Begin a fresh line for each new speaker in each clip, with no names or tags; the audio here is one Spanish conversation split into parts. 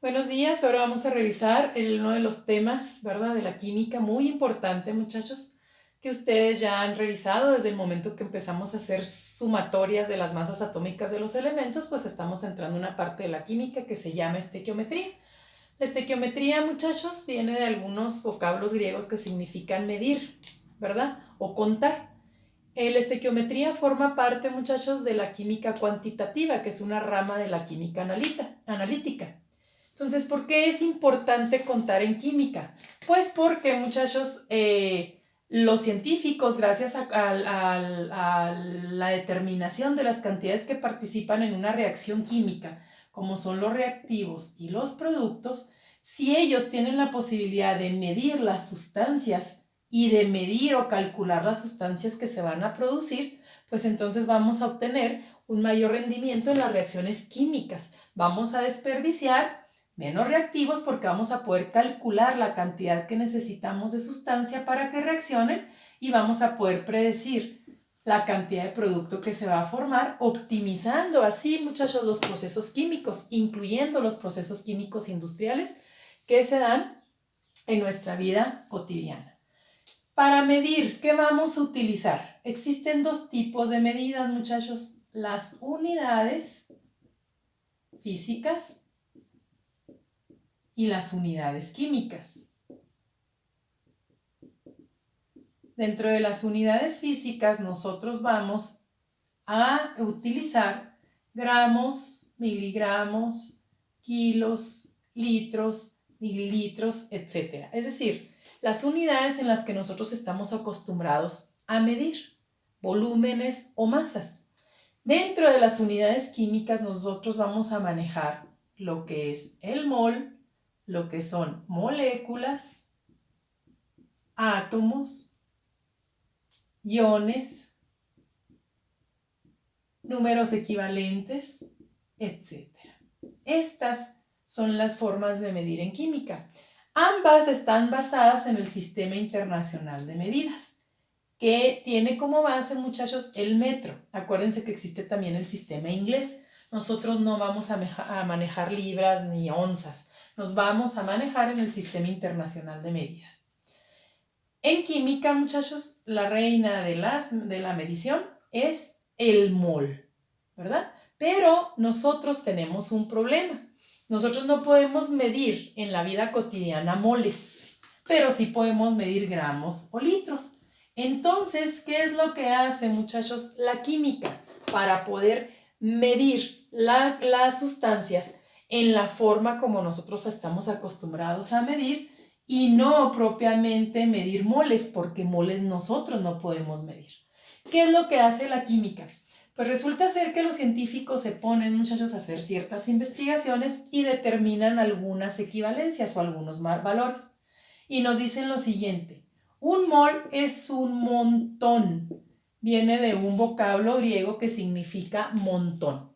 Buenos días, ahora vamos a revisar uno de los temas, ¿verdad? De la química, muy importante, muchachos, que ustedes ya han revisado desde el momento que empezamos a hacer sumatorias de las masas atómicas de los elementos, pues estamos entrando en una parte de la química que se llama estequiometría. La estequiometría, muchachos, viene de algunos vocablos griegos que significan medir, ¿verdad? O contar. La estequiometría forma parte, muchachos, de la química cuantitativa, que es una rama de la química analítica. Entonces, ¿por qué es importante contar en química? Pues porque, muchachos, los científicos, gracias a la determinación de las cantidades que participan en una reacción química, como son los reactivos y los productos, si ellos tienen la posibilidad de medir las sustancias y de medir o calcular las sustancias que se van a producir, pues entonces vamos a obtener un mayor rendimiento en las reacciones químicas. Vamos a desperdiciar menos reactivos porque vamos a poder calcular la cantidad que necesitamos de sustancia para que reaccionen y vamos a poder predecir la cantidad de producto que se va a formar, optimizando así, muchachos, los procesos químicos, incluyendo los procesos químicos industriales que se dan en nuestra vida cotidiana. Para medir, ¿qué vamos a utilizar? Existen dos tipos de medidas, muchachos. Las unidades físicas y las unidades químicas. Dentro de las unidades físicas nosotros vamos a utilizar gramos, miligramos, kilos, litros, mililitros, etc. Es decir, las unidades en las que nosotros estamos acostumbrados a medir volúmenes o masas. Dentro de las unidades químicas nosotros vamos a manejar lo que es el mol, lo que son moléculas, átomos, iones, números equivalentes, etc. Estas son las formas de medir en química. Ambas están basadas en el Sistema Internacional de Medidas, que tiene como base, muchachos, el metro. Acuérdense que existe también el sistema inglés. Nosotros no vamos a manejar libras ni onzas. Nos vamos a manejar en el Sistema Internacional de Medidas. En química, muchachos, la reina de la medición es el mol, ¿verdad? Pero nosotros tenemos un problema. Nosotros no podemos medir en la vida cotidiana moles, pero sí podemos medir gramos o litros. Entonces, ¿qué es lo que hace, muchachos, la química para poder medir las sustancias en la forma como nosotros estamos acostumbrados a medir y no propiamente medir moles, porque moles nosotros no podemos medir? ¿Qué es lo que hace la química? Pues resulta ser que los científicos se ponen, muchachos, a hacer ciertas investigaciones y determinan algunas equivalencias o algunos valores. Y nos dicen lo siguiente: un mol es un montón. Viene de un vocablo griego que significa montón.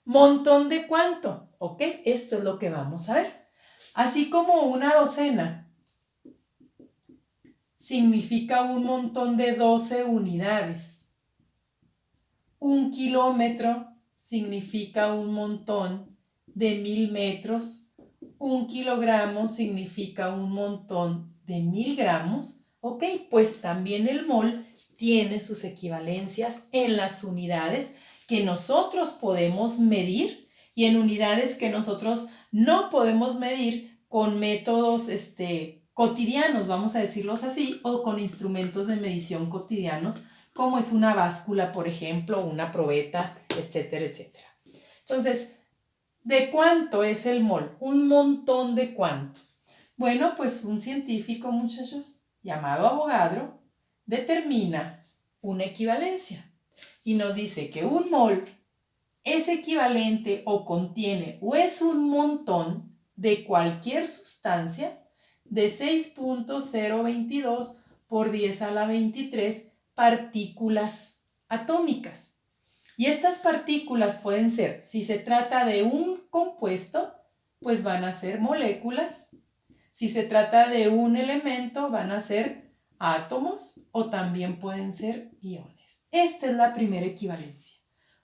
¿Montón de cuánto? Ok, esto es lo que vamos a ver. Así como una docena significa un montón de 12 unidades. Un kilómetro significa un montón de 1000 metros. Un kilogramo significa un montón de 1000 gramos. Ok, pues también el mol tiene sus equivalencias en las unidades que nosotros podemos medir y en unidades que nosotros no podemos medir con métodos cotidianos, vamos a decirlos así, o con instrumentos de medición cotidianos, como es una báscula, por ejemplo, una probeta, etcétera, etcétera. Entonces, ¿de cuánto es el mol? Un montón de cuánto. Bueno, pues un científico, muchachos, llamado Avogadro, determina una equivalencia y nos dice que un mol es equivalente o contiene o es un montón de cualquier sustancia de 6.022 por 10 a la 23 partículas atómicas. Y estas partículas pueden ser, si se trata de un compuesto, pues van a ser moléculas. Si se trata de un elemento, van a ser átomos o también pueden ser iones. Esta es la primera equivalencia.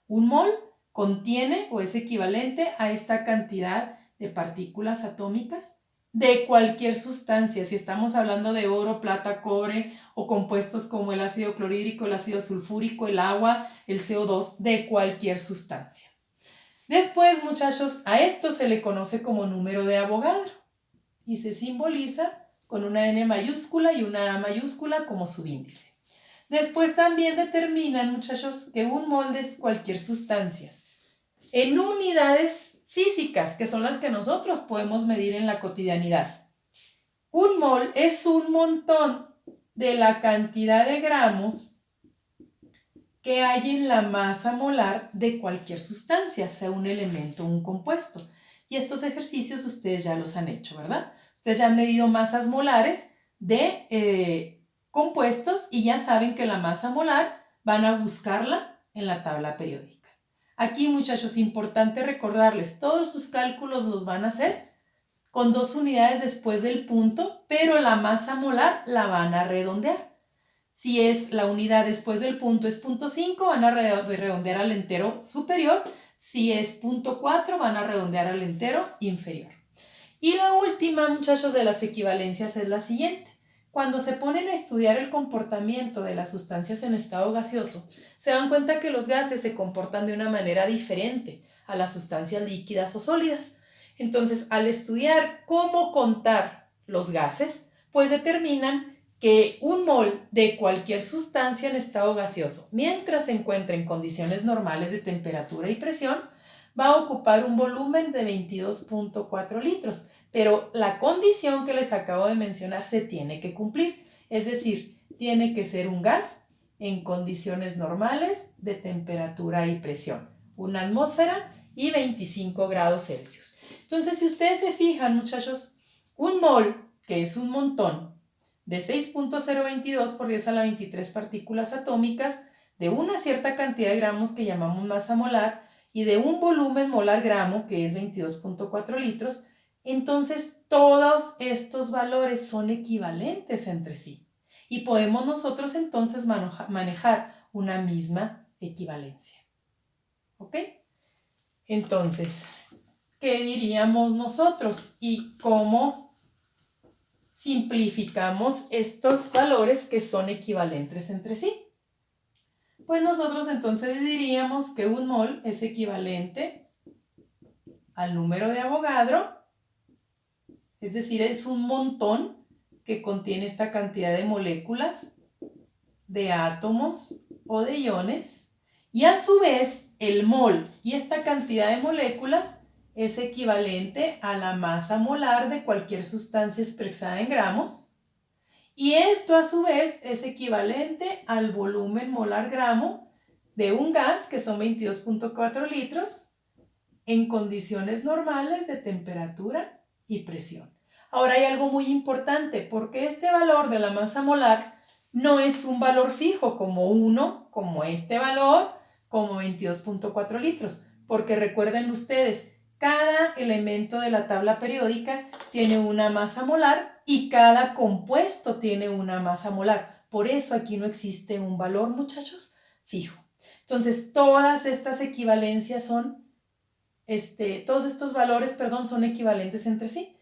Un mol contiene o es equivalente a esta cantidad de partículas atómicas de cualquier sustancia, si estamos hablando de oro, plata, cobre o compuestos como el ácido clorhídrico, el ácido sulfúrico, el agua, el CO2, de cualquier sustancia. Después, muchachos, a esto se le conoce como número de Avogadro y se simboliza con una N mayúscula y una A mayúscula como subíndice. Después también determinan, muchachos, que un mol es cualquier sustancia en unidades físicas, que son las que nosotros podemos medir en la cotidianidad. Un mol es un montón de la cantidad de gramos que hay en la masa molar de cualquier sustancia, sea un elemento o un compuesto. Y estos ejercicios ustedes ya los han hecho, ¿verdad? Ustedes ya han medido masas molares de compuestos y ya saben que la masa molar van a buscarla en la tabla periódica. Aquí, muchachos, importante recordarles, todos sus cálculos los van a hacer con 2 unidades después del punto, pero la masa molar la van a redondear. Si es la unidad después del punto es 0.5, van a redondear al entero superior. Si es 0.4, van a redondear al entero inferior. Y la última, muchachos, de las equivalencias es la siguiente. Cuando se ponen a estudiar el comportamiento de las sustancias en estado gaseoso, se dan cuenta que los gases se comportan de una manera diferente a las sustancias líquidas o sólidas. Entonces, al estudiar cómo contar los gases, pues determinan que un mol de cualquier sustancia en estado gaseoso, mientras se encuentre en condiciones normales de temperatura y presión, va a ocupar un volumen de 22.4 litros, pero la condición que les acabo de mencionar se tiene que cumplir, es decir, tiene que ser un gas en condiciones normales de temperatura y presión, una atmósfera y 25 grados Celsius. Entonces, si ustedes se fijan, muchachos, un mol, que es un montón, de 6.022 por 10 a la 23 partículas atómicas, de una cierta cantidad de gramos que llamamos masa molar y de un volumen molar gramo que es 22.4 litros, entonces todos estos valores son equivalentes entre sí y podemos nosotros entonces manejar una misma equivalencia. ¿Ok? Entonces, ¿qué diríamos nosotros y cómo simplificamos estos valores que son equivalentes entre sí? Pues nosotros entonces diríamos que un mol es equivalente al número de Avogadro, es decir, es un montón que contiene esta cantidad de moléculas, de átomos o de iones, y a su vez el mol y esta cantidad de moléculas es equivalente a la masa molar de cualquier sustancia expresada en gramos, y esto a su vez es equivalente al volumen molar gramo de un gas, que son 22.4 litros, en condiciones normales de temperatura y presión. Ahora hay algo muy importante, porque este valor de la masa molar no es un valor fijo como 1, como este valor, como 22.4 litros, porque recuerden ustedes, cada elemento de la tabla periódica tiene una masa molar y cada compuesto tiene una masa molar. Por eso aquí no existe un valor, muchachos, fijo. Entonces, todas estas equivalencias son, todos estos valores, son equivalentes entre sí.